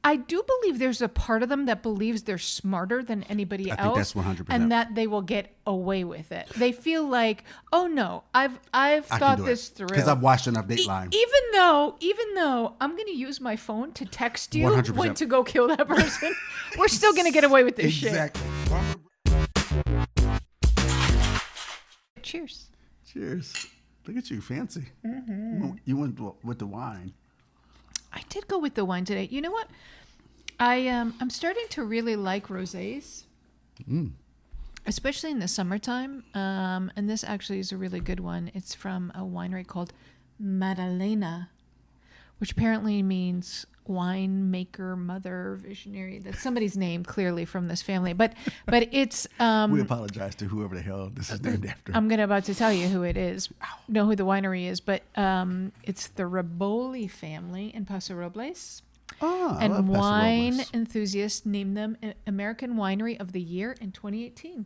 I do believe there's a part of them that believes they're smarter than anybody else. I think that's 100%. And that they will get away with it. They feel like, oh no, I've thought this through. Because I've watched enough Dateline. Even though I'm going to use my phone to text you 100%. when to go kill that person, we're still going to get away with this shit. Exactly. Cheers. Cheers. Look at you, fancy. Mm-hmm. You went with the wine. I did go with the wine today. You know what? I'm starting to really like rosés, especially in the summertime. And this actually is a really good one. It's from a winery called Madalena, which apparently means winemaker, mother, visionary. That's somebody's name, clearly from this family. But it's we apologize to whoever the hell this is named after. I'm about to tell you who it is. Know who the winery is, but it's the Riboli family in Paso Robles. Oh, and wine enthusiasts named them American Winery of the Year in 2018.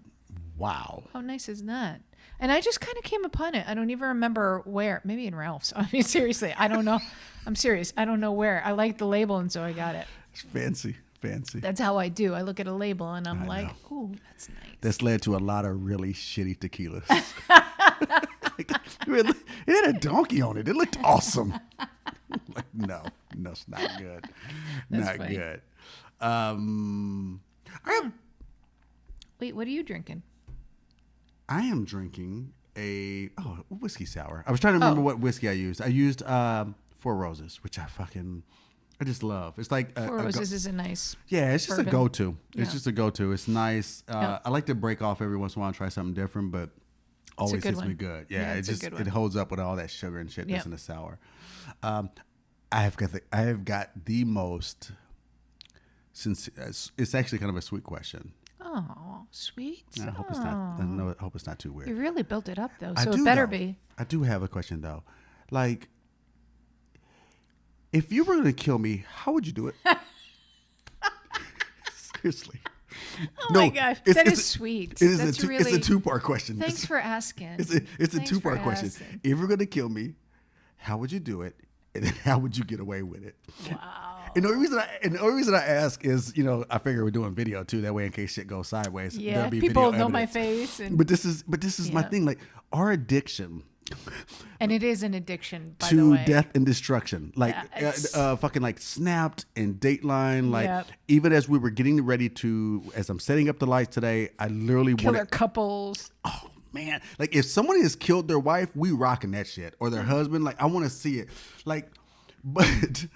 Wow. How nice is that? And I just kind of came upon it. I don't even remember where. Maybe in Ralph's. I mean, seriously, I don't know. I'm serious. I don't know where. I liked the label, and so I got it. It's fancy. That's how I do. I look at a label, and I'm like, oh, that's nice. That's led to a lot of really shitty tequilas. It had a donkey on it. It looked awesome. Like, no, it's not good. That's not funny. good. Wait, what are you drinking? I am drinking a whiskey sour. I was trying to remember what whiskey I used. I used Four Roses, which I just love. It's like Four Roses is a nice. Yeah, it's just bourbon. a go-to. It's Yeah. just a go-to. It's nice. Yeah. I like to break off every once in a while and try something different, but always hits me good. Yeah, it's a good one. it holds up with all that sugar and shit that's Yep. in the sour. I have got the most. Since it's actually kind of a sweet question. Oh, sweet. I hope it's not. I hope it's not too weird. You really built it up, though, I so do, it better though. be. I do have a question though. Like, if you were going to kill me, how would you do it? Seriously. Oh my gosh, that is sweet. It's a two-part question. Thanks for asking. It's a two-part question. If you're going to kill me, how would you do it? And then how would you get away with it? Wow. And the only reason I ask is, I figure we're doing video too. That way, in case shit goes sideways, Yeah, there'll be people video know my evidence. face. But this is my thing. Like, our addiction. And it is an addiction, by the to way. death and destruction. Like, fucking like Snapped and Dateline. Like, even as we were getting ready to, as I'm setting up the lights today, I literally Killer couples. Oh man, like if somebody has killed their wife, we rocking that shit, or their husband. Like, I want to see it. Like, but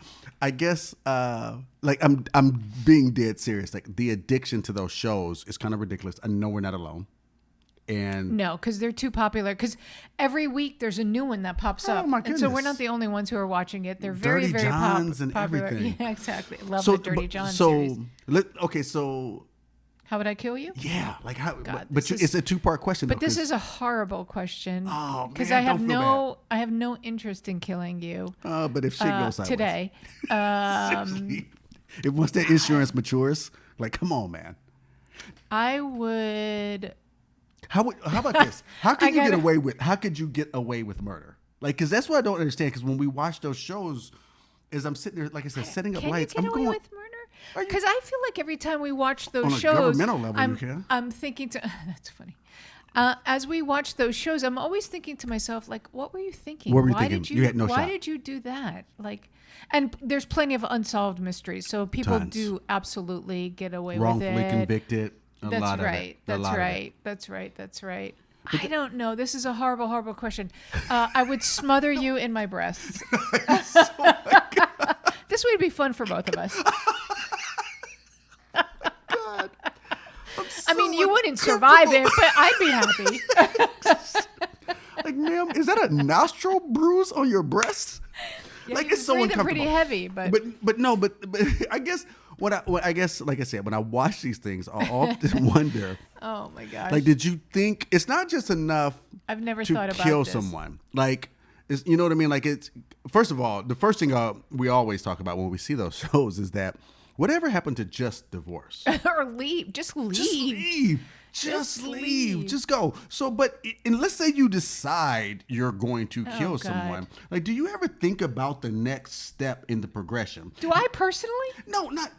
I guess like I'm being dead serious. Like, the addiction to those shows is kind of ridiculous. I know we're not alone. And no, because they're too popular. Because every week there's a new one that pops up. My and so we're goodness. not the only ones who are watching it. They're very, Dirty very Johns and popular. everything. Yeah, exactly. Love the Dirty John so series. So how would I kill you? yeah, like how? God, but it's a two-part question. But though, this is a horrible question. Oh, because man, I have don't feel I have no interest in killing you. But if shit goes sideways Today, seriously, if once that insurance matures, like, come on, man. I would. How about this? How could you get away with murder? Like, because that's what I don't understand. Because when we watch those shows, as I'm sitting there, like I said, setting up lights, Can you get away with murder? Because I feel like every time we watch those shows, governmental level, you can. I'm thinking to that's funny. As we watch those shows, I'm always thinking to myself, like, what were you thinking? What were you thinking? You had no why shot. did you do that? Like, and there's plenty of unsolved mysteries, so people do absolutely get away with it. Wrongfully convicted. That's right. That's right. I don't know. This is a horrible, horrible question. I would smother you in my breasts. This would be fun for both of us. God. I mean, you wouldn't survive it, but I'd be happy. Like, ma'am, is that a nostril bruise on your breast? Yeah, like, it's so uncomfortable. Pretty heavy, but I guess I guess, like I said, when I watch these things, I often wonder. Oh my gosh! Like, did you think it's not just enough? I've never to thought about kill this. someone. Like, you know what I mean? Like, it's first of all, the first thing we always talk about when we see those shows is that whatever happened to just divorce or leave, just leave. Just leave. Just leave. Just go. So, and let's say you decide you're going to kill someone. Like, do you ever think about the next step in the progression? Do I personally? No, not.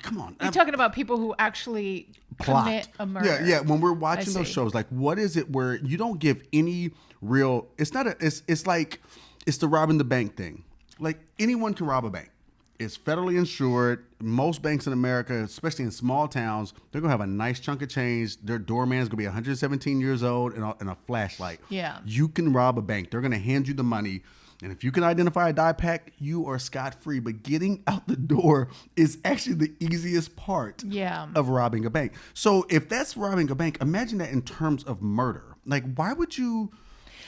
Come on. You're talking about people who actually commit a murder. Yeah. When we're watching those shows, like, what is it where you don't give any real? It's not it's like it's the robbing the bank thing. Like, anyone can rob a bank. It's federally insured. Most banks in America, especially in small towns, they're going to have a nice chunk of change. Their doorman's going to be 117 years old and a flashlight. Yeah. You can rob a bank. They're going to hand you the money. And if you can identify a die pack, you are scot-free. But getting out the door is actually the easiest part of robbing a bank. So if that's robbing a bank, imagine that in terms of murder. Like, why would you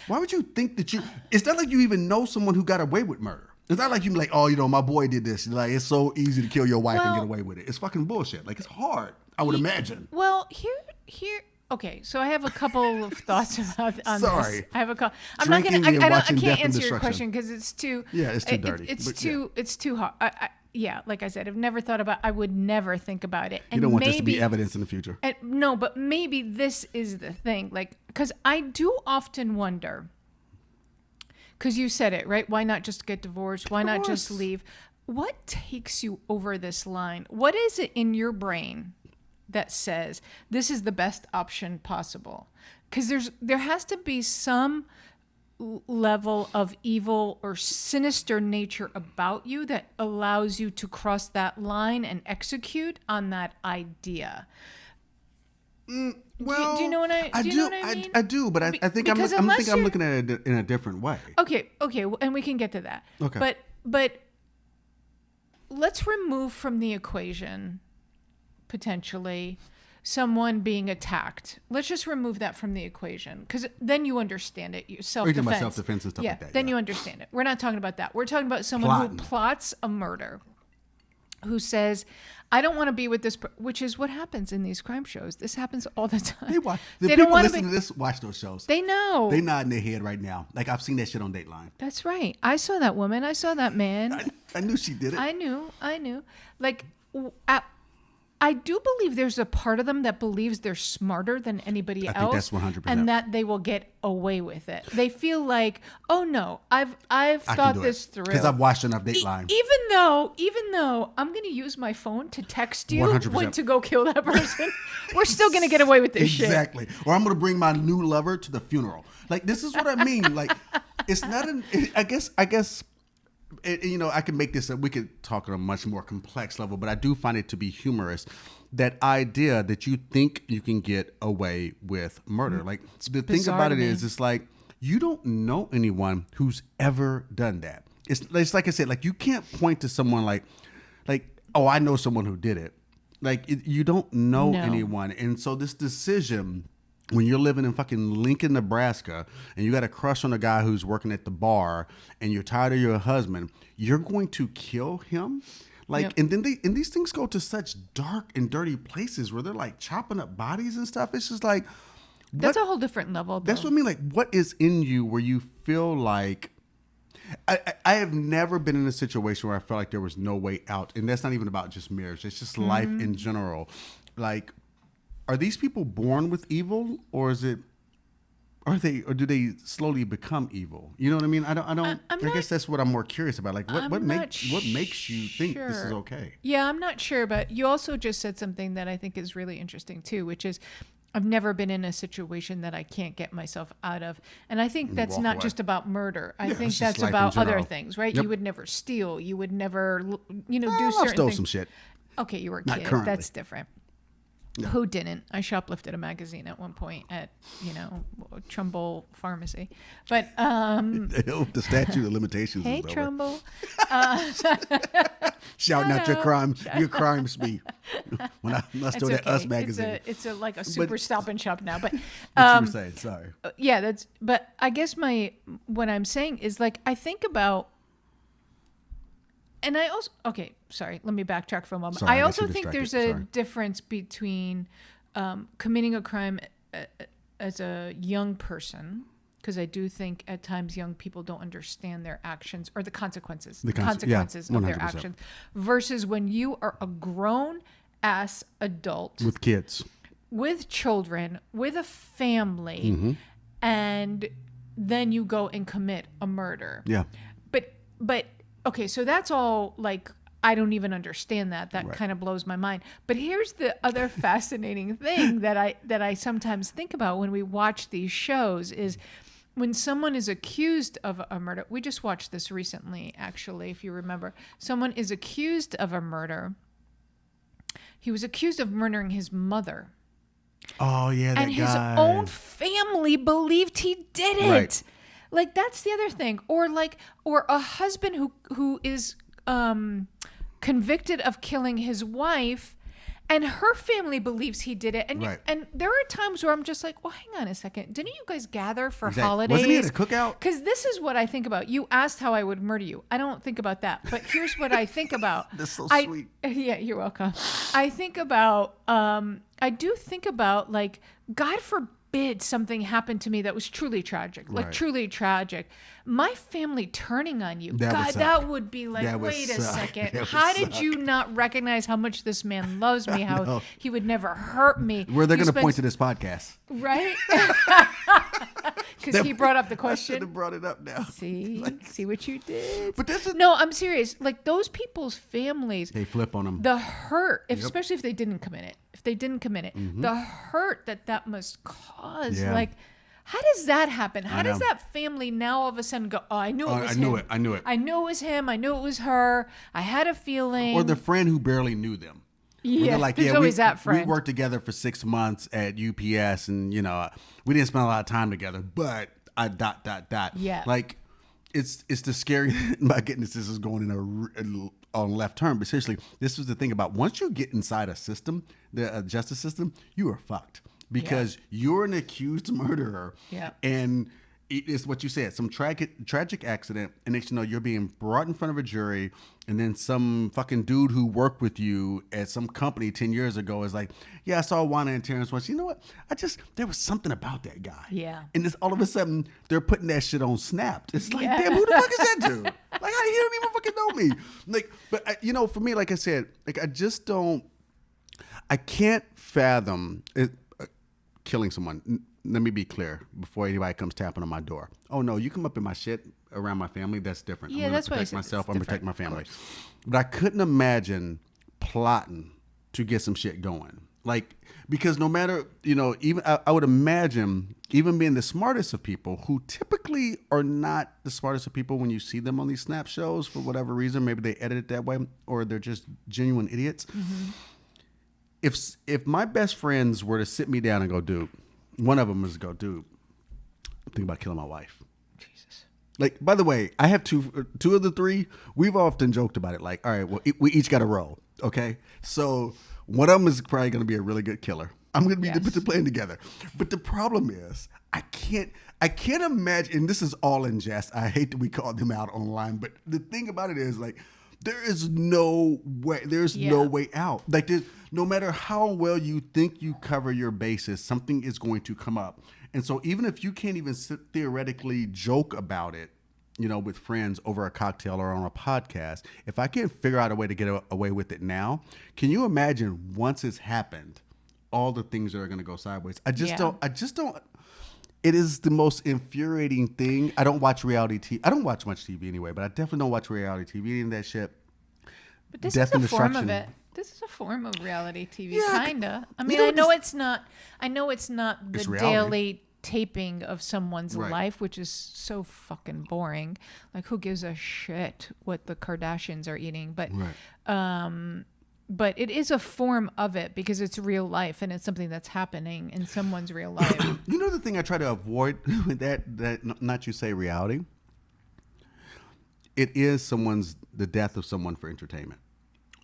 think that it's not like you even know someone who got away with murder. It's not like you be like, oh, my boy did this. Like, it's so easy to kill your wife and get away with it. It's fucking bullshit. Like, it's hard, I would imagine. Well, here. Okay, so I have a couple of thoughts on this. I have a couple. I'm not gonna. I can't answer your question because it's too. Yeah, it's too dirty. It's too hard. Like I said, I've never thought about. I would never think about it. And you don't want this to be evidence in the future. No, but maybe this is the thing. Like, because I do often wonder. Because you said it, right? Why not just get divorced? Why not just leave? What takes you over this line? What is it in your brain that says this is the best option possible? Because there has to be some level of evil or sinister nature about you that allows you to cross that line and execute on that idea. Well, do you know what I mean? I do, but I think I'm looking at it in a different way. Okay, and we can get to that. Okay. But let's remove from the equation potentially someone being attacked. Let's just remove that from the equation because then you understand it. Self-defense. Self-defense and stuff like that. Then you understand it. We're not talking about that. We're talking about someone who plots a murder, who says, I don't want to be with this, which is what happens in these crime shows. This happens all the time. The people listening to this watch those shows. They know. They nod in their head right now. Like, I've seen that shit on Dateline. That's right. I saw that woman. I saw that man. I knew she did it. I knew. Like, I do believe there's a part of them that believes they're smarter than anybody else. I think that's 100%. And that they will get away with it. They feel like, oh no, I've thought this through. Because I've watched enough Dateline. Even though I'm going to use my phone to text you 100%. when to go kill that person, we're still going to get away with this shit. Exactly. Or I'm going to bring my new lover to the funeral. Like, this is what I mean. Like, it's not I guess, I can make this, we could talk on a much more complex level, but I do find it to be humorous. That idea that you think you can get away with murder. Like, the thing about it is, it's like, you don't know anyone who's ever done that. It's like I said, like, you can't point to someone like, oh, I know someone who did it. Like, you don't know anyone. And so this decision, when you're living in fucking Lincoln, Nebraska, and you got a crush on a guy who's working at the bar, and you're tired of your husband, you're going to kill him. Like, and then these things go to such dark and dirty places where they're like chopping up bodies and stuff. It's just like, that's a whole different level. That's what I mean. Like, what is in you where you feel like, I have never been in a situation where I felt like there was no way out. And that's not even about just marriage. It's just life in general. Like, are these people born with evil, or or do they slowly become evil? You know what I mean? I guess that's what I'm more curious about. Like, what makes you think this is okay? Yeah, I'm not sure, but you also just said something that I think is really interesting too, which is I've never been in a situation that I can't get myself out of. And I think that's not just about murder. I think that's about other things, right? Yep. You would never steal. You would never, do certain things. I stole some shit. Okay, you were a not kid. Currently. That's different. No. Who didn't? I shoplifted a magazine at one point at, Trumbull Pharmacy. But the statute of limitations hey, is over. Trumbull. Shouting out your crime speed. When I stole that Us magazine. It's like a super Stop and Shop now. But what you were saying, sorry. Yeah, but I guess what I'm saying is, like, I think about, and I also, okay, sorry, let me backtrack for a moment. Sorry, I also think there's a difference between committing a crime as a young person, because I do think at times young people don't understand their actions or the consequences of their actions, versus when you are a grown ass adult with kids. with children, with a family, Mm-hmm. and then you go and commit a murder. Yeah. But okay, so that's all like I don't even understand that. That Right. kind of blows my mind. But here's the other fascinating thing that I sometimes think about when we watch these shows is when someone is accused of a murder. We just watched this recently, actually, if you remember. Someone is accused of a murder. He was accused of murdering his mother. Oh yeah, that And his guy. own family believed he did it. Right. Like that's the other thing. Or a husband who is convicted of killing his wife, and her family believes he did it. And Right. and there are times where I'm just like, well, hang on a second. Didn't you guys gather for Exactly. holidays? Wasn't he at a cookout? Because this is what I think about. You asked how I would murder you. I don't think about that. But here's what I think about. That's so I- sweet. Yeah, you're welcome. I think about, I do think about, like, God forbid something happened to me that was truly tragic. Like, Right. truly tragic. My family turning on you. That would God, suck. that would be like, That would wait a suck. second. That would How did suck. you not recognize how much this man loves me? How know. he would never hurt me? Where they're You going to spent- point to this podcast. Right? Because he brought up the I should question. have brought it up now. See what you did. But this is No, I'm serious. Like those people's families, they flip on them. the hurt, especially if they didn't commit it. If they didn't commit it, the hurt that must cause. Mm-hmm. Yeah. Like, how does that happen? How does know. that family now all of a sudden go, oh, I knew it Oh, was I him. knew it. I knew it. I knew it was him. I knew it was her. I had a feeling. Or the friend who barely knew them. Where yeah, they're like, there's yeah, always that we friend. worked together for 6 months at UPS, and we didn't spend a lot of time together, but I ... Yeah. Like, it's the scary. My goodness, this is going in on left turn. But seriously, this was the thing about once you get inside a system, the justice system, you are fucked because you're an accused murderer. Yeah. And it's what you said, some tragic accident, and next you know you're being brought in front of a jury, and then some fucking dude who worked with you at some company 10 years ago is like, yeah, I saw Uana and Terrence once. You know what? There was something about that guy. Yeah. And this all of a sudden they're putting that shit on Snapped. It's like, Yeah. damn, who the fuck is that dude? Like, how he don't even fucking know me? Like, but for me, like I said, like I can't fathom it, killing someone. Let me be clear before anybody comes tapping on my door. Oh no, you come up in my shit around my family, that's different. Yeah, I'm gonna that's what I protect said. myself. It's I'm gonna protect my different, family. of But I couldn't imagine plotting to get some shit going. Like, because no matter, even I would imagine, even being the smartest of people, who typically are not the smartest of people when you see them on these Snap shows for whatever reason, maybe they edit it that way, or they're just genuine idiots. Mm-hmm. If my best friends were to sit me down and go, dude, one of them is go, dude, I'm thinking about killing my wife. Jesus. Like, by the way, I have two of the three. We've often joked about it. Like, all right, well, we each got a role. Okay, so one of them is probably going to be a really good killer. I'm going to be put the plan together. But the problem is, I can't imagine. And this is all in jest. I hate that we call them out online. But the thing about it is, like, there is no way. There's no way out. Like, no matter how well you think you cover your bases, something is going to come up. And so even if you can't even theoretically joke about it, with friends over a cocktail or on a podcast, if I can't figure out a way to get away with it now, can you imagine once it's happened, all the things that are going to go sideways? I just don't. It is the most infuriating thing. I don't watch reality TV. I don't watch much TV anyway, but I definitely don't watch reality TV and that shit. But this Death is and a form of destruction. it. This is a form of reality TV, Yeah, kinda. I you mean, know, I know this- it's not. I know it's not the It's reality. daily taping of someone's Right. life, which is so fucking boring. Like, who gives a shit what the Kardashians are eating? But, but it is a form of it because it's real life and it's something that's happening in someone's real life. You know the thing I try to avoid with that not you say reality. It is the death of someone for entertainment.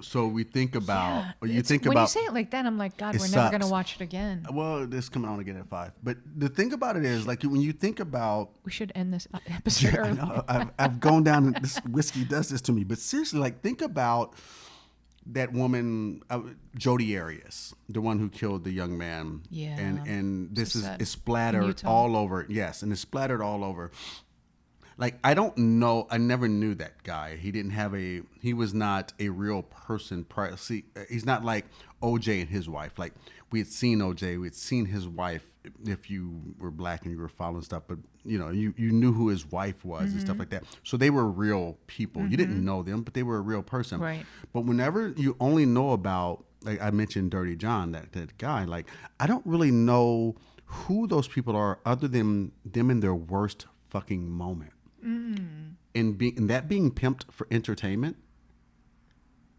So we think about, or you think when about. you say it like that, I'm like, God, It we're never gonna sucks. watch it again. Well, this is coming on again at 5. But the thing about it is, like, when you think about, We should end this episode I early. know, I've gone down. This whiskey does this to me. But seriously, like, think about that woman, Jodi Arias, the one who killed the young man. Yeah. And this So is sad. it's splattered Utah. all over. Yes, and it's splattered all over. like I don't know. I never knew that guy. He was not a real person. See, he's not like OJ and his wife. Like we had seen OJ, we had seen his wife. If you were black and you were following stuff, but you knew who his wife was and stuff like that. So they were real people. You didn't know them, but they were a real person. Right. But whenever you only know about, like I mentioned, Dirty John, that guy. Like I don't really know who those people are other than them in their worst fucking moment. And that being pimped for entertainment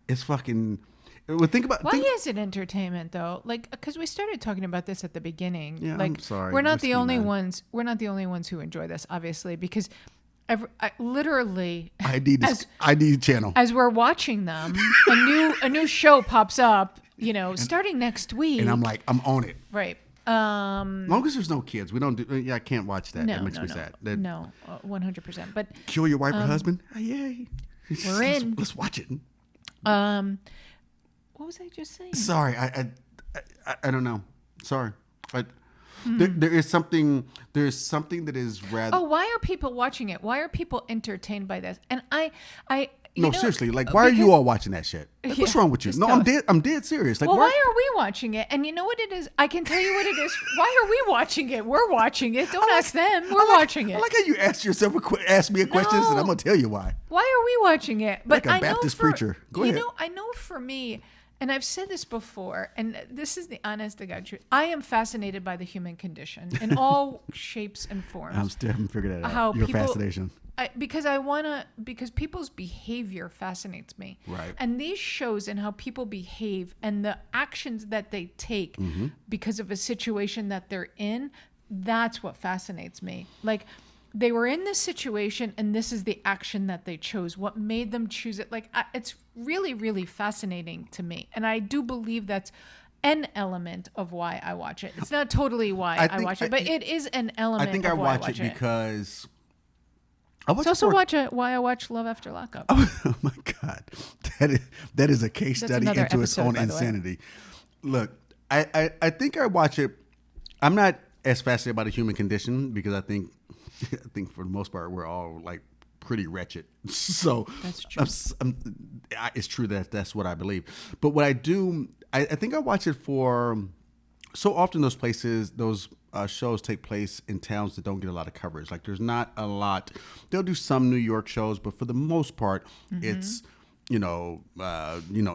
is fucking. Well, Why is it entertainment though? Like, because we started talking about this at the beginning. Yeah, like, I'm sorry. We're not Just the be only mad. ones. We're not the only ones who enjoy this, obviously, because literally ID channel. as we're watching them, a new show pops up. Starting next week. And I'm like, I'm on it. Right. As long as there's no kids, we don't do. Yeah, I can't watch that. No, That makes no, me no, sad. 100%. But Kill your wife or husband? Yay! we're in. Let's watch it. What was I just saying? Sorry, I don't know. Sorry, but there is something. There's something that is rather. Oh, why are people watching it? Why are people entertained by this? And No, seriously. Like, why are you all watching that shit? Like, what's wrong with you? just No, tell I'm us. dead. I'm dead serious. Like, Well, why are we watching it? And you know what it is? I can tell you what it is. Why are we watching it? We're watching it. Don't ask them. We're watching it. I like how you ask me a question, and I'm gonna tell you why. Why are we watching it? But Like a Baptist preacher. Go ahead. I know for me, and I've said this before, and this is the honest to God truth. I am fascinated by the human condition in all shapes and forms. I'm still haven't figured that out. How Your people- fascination. Because people's behavior fascinates me. Right. And these shows and how people behave and the actions that they take because of a situation that they're in, that's what fascinates me. Like, they were in this situation and this is the action that they chose. What made them choose it? Like, it's really, really fascinating to me. And I do believe that's an element of why I watch it. It's not totally why I watch it, but it is an element I think of I why watch it because. I watch It's it also for- why I watch Love After Lockup. Oh my God, that is a case That's study another into its episode, own by the way. insanity. Look, I think I watch it. I'm not as fascinated by the human condition because I think for the most part we're all like pretty wretched. So That's true. It's true that's what I believe. But what I do, I think I watch it for. So often those shows take place in towns that don't get a lot of coverage. Like there's not a lot. They'll do some New York shows, but for the most part, it's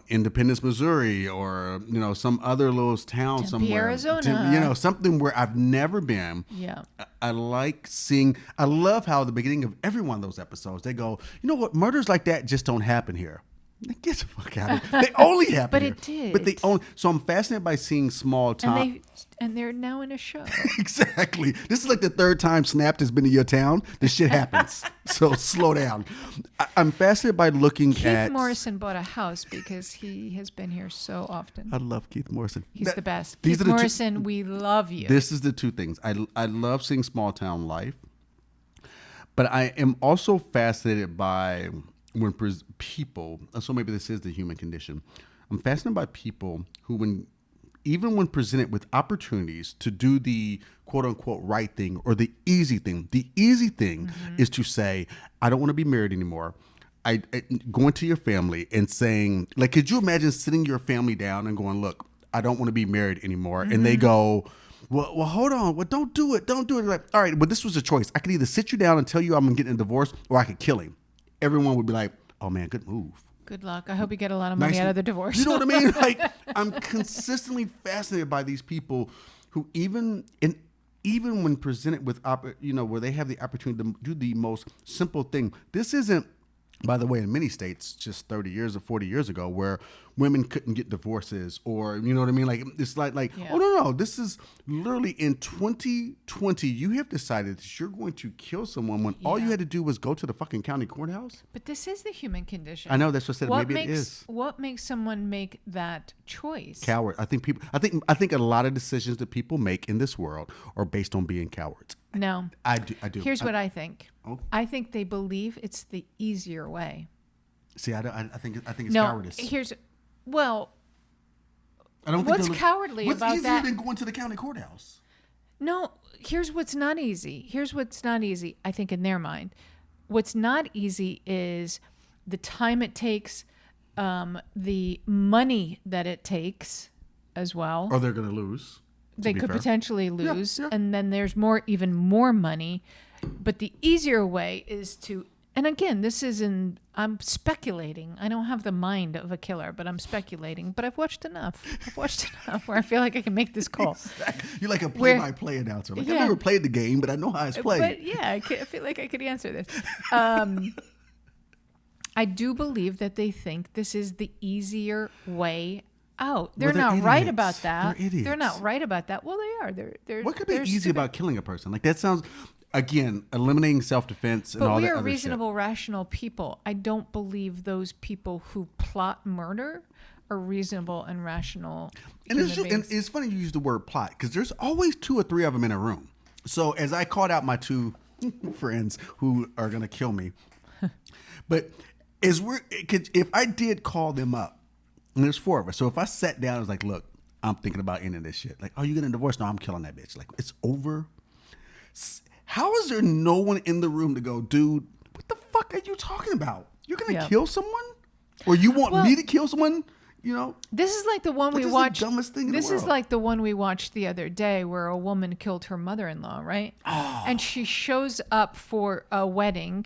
Independence, Missouri, or some other little town Tempe, somewhere. Arizona. Something where I've never been. Yeah. I like seeing. I love how at the beginning of every one of those episodes they go, you know what, murders like that just don't happen here. Get the fuck out of here. They only happen But here. it did. But they only. So I'm fascinated by seeing small town. And they're now in a show. Exactly. This is like the third time Snapped has been to your town. This shit happens. So slow down. I'm fascinated by looking at. Keith Morrison bought a house because he has been here so often. I love Keith Morrison. He's the best. These Keith are the Morrison, we love you. This is the two things. I love seeing small town life, but I am also fascinated by when people. So maybe this is the human condition. I'm fascinated by people who, even when presented with opportunities to do the quote unquote right thing or the easy thing is to say, I don't want to be married anymore. I going to your family and saying, like, could you imagine sitting your family down and going, look, I don't want to be married anymore. And they go, well, hold on. Well, don't do it. Don't do it. Like, all right, well, this was a choice. I could either sit you down and tell you I'm getting a divorce, or I could kill him. Everyone would be like, oh man, good move. Good luck. I hope you get a lot of money out of the divorce. You know what I mean? Like, I'm consistently fascinated by these people who even when presented with, where they have the opportunity to do the most simple thing. This isn't, by the way, in many states, just 30 years or 40 years ago, where women couldn't get divorces, or you know what I mean? Like, it's like, Yeah. oh no, this is literally in 2020. You have decided that you're going to kill someone when all you Yeah. had to do was go to the fucking county courthouse. But this is the human condition. I know that's what I said. Maybe it is. What makes someone make that choice? Coward. I think a lot of decisions that people make in this world are based on being cowards. No. I do. Here's what I think. Oh. I think they believe it's the easier way. See, I think it's No, cowardice. Well, I don't what's think cowardly what's about easier that? than going to the county courthouse? No, here's what's not easy. I think in their mind. What's not easy is the time it takes, the money that it takes as well. Or they're going to lose. They could potentially lose. Yeah. And then there's even more money. But the easier way is to, and again, I'm speculating. I don't have the mind of a killer, but I'm speculating. But I've watched enough. Where I feel like I can make this call. Exactly. You're like a play-by-play announcer. Like, Yeah. I've never played the game, but I know how it's played. But yeah, I feel like I could answer this. I do believe that they think this is the easier way out. They're not idiots. right about that. They're idiots. They're not right about that. Well, they are. They're What could be they're easy stupid. about killing a person? Like, that sounds, again, eliminating self-defense and But all we that are other reasonable, rational people. I don't believe those people who plot murder are reasonable and rational. And human beings. it's funny you use the word plot, because there's always 2 or 3 of them in a room. So as I called out my 2 friends who are going to kill me, but if I did call them up, and there's 4 of us. So if I sat down and was like, look, I'm thinking about ending this shit. Like, oh, you getting a divorce? No, I'm killing that bitch. Like, it's over. How is there no one in the room to go, dude, what the fuck are you talking about? You're going to kill someone? Or you want me to kill someone? You know? This is like the one we This is watched. the dumbest thing in the This is world. like the one we watched the other day where a woman killed her mother-in-law, right? Oh. And she shows up for a wedding.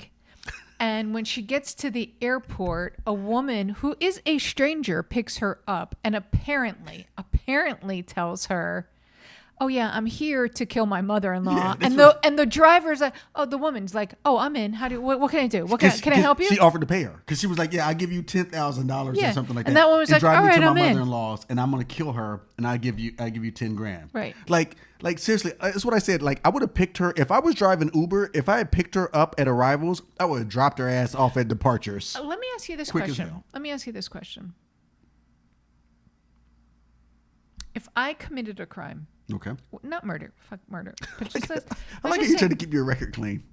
And when she gets to the airport, a woman who is a stranger picks her up and apparently tells her, oh yeah, I'm here to kill my mother-in-law. Yeah, and the driver's like, oh, the woman's like, oh, I'm in. What can I do? Can I help you? She offered to pay her because she was like, "Yeah, I give you $10,000 Yeah. or something like And that." that one was like, drive "All me right, to my I'm in." mother-in-law's, and I'm gonna kill her, and I give you $10,000. Right. Like seriously, that's what I said. Like, I would have picked her if I was driving Uber. If I had picked her up at arrivals, I would have dropped her ass off at departures. Let me ask you this Quick as question. hell. Let me ask you this question. If I committed a crime, Okay. not murder, fuck murder, but just let's I like how just you say trying to keep your record clean.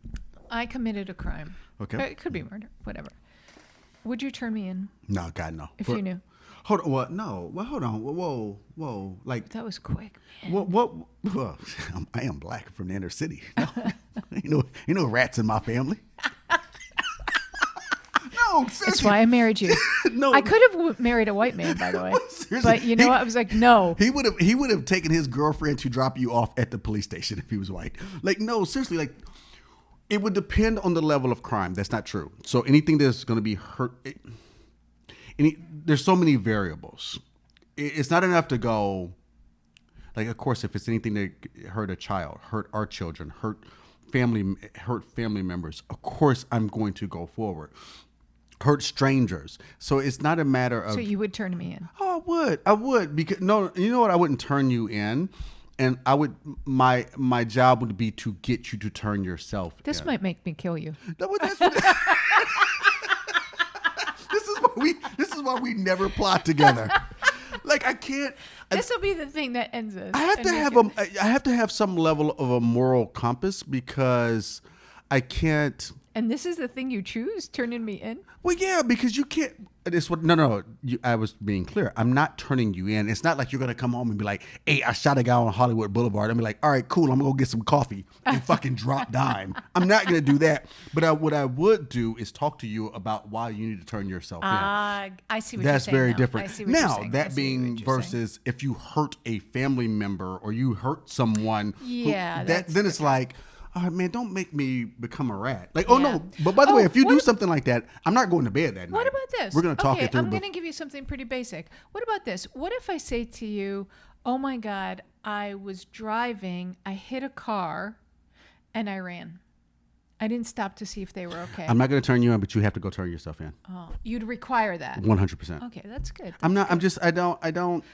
I committed a crime. Okay. Or it could be murder, whatever. Would you turn me in No, God, no. if you knew? Hold on. What? No. Well, hold on. Whoa. Like, That was quick, man. what? Well, I am black from the inner city. No, you know rats in my family. No, seriously. That's why I married you. No. I could have married a white man, by the way. Seriously. But you know what? I was like, no. He would have taken his girlfriend to drop you off at the police station if he was white. Like, no, seriously, like, it would depend on the level of crime. That's not true. So anything that's going to be hurt, there's so many variables. It's not enough to go, like, of course, if it's anything that hurt a child, hurt our children, hurt family members, of course I'm going to go forward. Hurt strangers. So it's not a matter of. So you would turn me in. Oh, I would because no, you know what? I wouldn't turn you in, and I would. My job would be to get you to turn yourself. This in. might make me kill you. That's This is why we never plot together. Like, I can't. This will be the thing that ends us. I have to have some level of a moral compass because I can't. And this is the thing you choose, turning me in? Well, yeah, because you can't. No. I was being clear. I'm not turning you in. It's not like you're gonna come home and be like, "Hey, I shot a guy on Hollywood Boulevard." I'm be like, "All right, cool. I'm gonna go get some coffee and fucking drop dime." I'm not gonna do that. But what I would do is talk to you about why you need to turn yourself in. I see what That's you're saying. very now. different. I see what you're Now, saying. I that see being what you're saying. versus if you hurt a family member or you hurt someone, Yeah, that's then it's like, all right, man, don't make me become a rat. Like, oh Yeah. no. But by the way, if you what do if- something like that, I'm not going to bed that night. What about this? We're going to talk okay, it through. I'm going to give you something pretty basic. What about this? What if I say to you, oh my God, I was driving, I hit a car, and I ran. I didn't stop to see if they were okay. I'm not going to turn you in, but you have to go turn yourself in. Oh, you'd require that. 100%. Okay, that's good. I'm not. I'm just. I don't.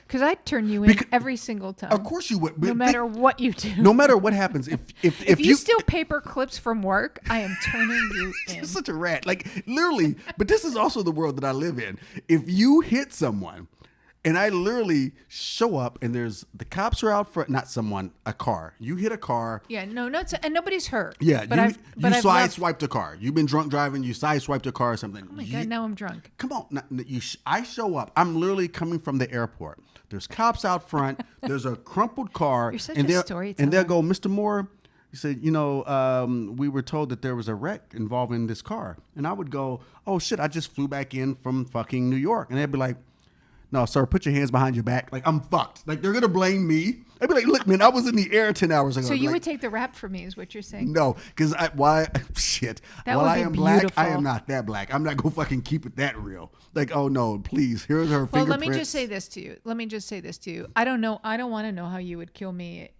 Because I'd turn you in Because- every single time. Of course you would. No matter what you do. No matter what happens, if if you steal paper clips from work, I am turning you in. You're such a rat. Like, literally. But this is also the world that I live in. If you hit someone and I literally show up and the cops are out front, not someone, a car. You hit a car. Yeah, no, and nobody's hurt. Yeah, but I've sideswiped a car. You've been drunk driving. You sideswiped a car or something. Oh my God, now I'm drunk. Come on. I show up. I'm literally coming from the airport. There's cops out front. There's a crumpled car. You're such and a they'll- storyteller. And they'll go, Mr. Moore, he said, we were told that there was a wreck involving this car. And I would go, oh shit, I just flew back in from fucking New York. And they'd be like, no, sir, put your hands behind your back. Like, I'm fucked. Like, they're going to blame me. I'd be like, look, man, I was in the air 10 hours ago. So you like, would take the rap for me is what you're saying? No, because shit. That While would I be am black, beautiful. I am not that black. I'm not going to fucking keep it that real. Like, oh no, please. Here's her Well, fingerprints. let me just say this to you. I don't know. I don't want to know how you would kill me.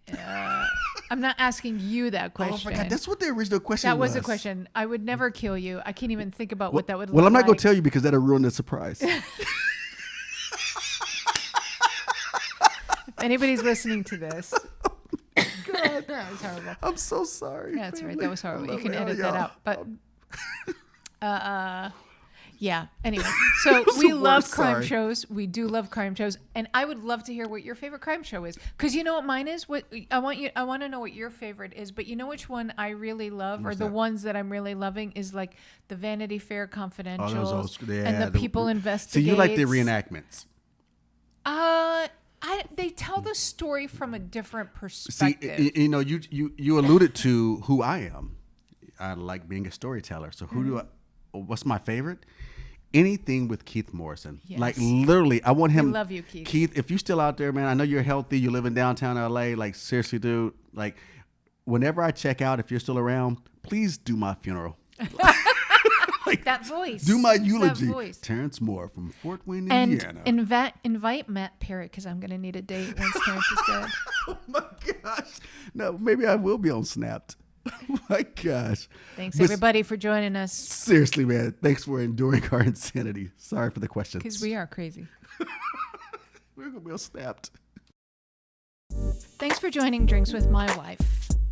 I'm not asking you that question. Oh, I forgot. That's what the original question That was. was the question. I would never kill you. I can't even think about what that would look like. Well, I'm not going to tell you because that'll ruin the surprise. If anybody's listening to this. God, that was horrible. I'm so sorry. That's right. family. That was horrible. You can I love edit y'all. that out. But yeah. Anyway, so we the love worst, crime sorry. shows. We do love crime shows, and I would love to hear what your favorite crime show is. Because you know what mine is. What I want to know what your favorite is. But you know which one I really love, What's or the that? ones that I'm really loving is like the Vanity Fair Confidentials Oh, those old school- yeah, and the People So Investigate. you like the reenactments? They tell the story from a different See, perspective. you alluded to who I am. I like being a storyteller. So what's my favorite? Anything with Keith Morrison. Yes. Like literally, I want him. We love you, Keith. Keith, if you're still out there, man, I know you're healthy. You live in downtown LA. Like seriously, dude. Like whenever I check out, if you're still around, please do my funeral. That voice. Do my It's that eulogy. voice. Terrence Moore from Fort Wayne, And Indiana. invite Matt Parrott because I'm going to need a date once Terrence is dead. Oh my gosh. No, maybe I will be on Snapped. Oh my gosh. Thanks, But everybody, for joining us seriously, man, thanks for enduring our insanity. Sorry for the questions. because we are crazy. We're going to be on Snapped. Thanks for joining Drinks with My Wife.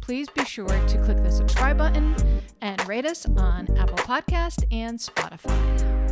Please be sure to click the subscribe button and rate us on Apple Podcast and Spotify.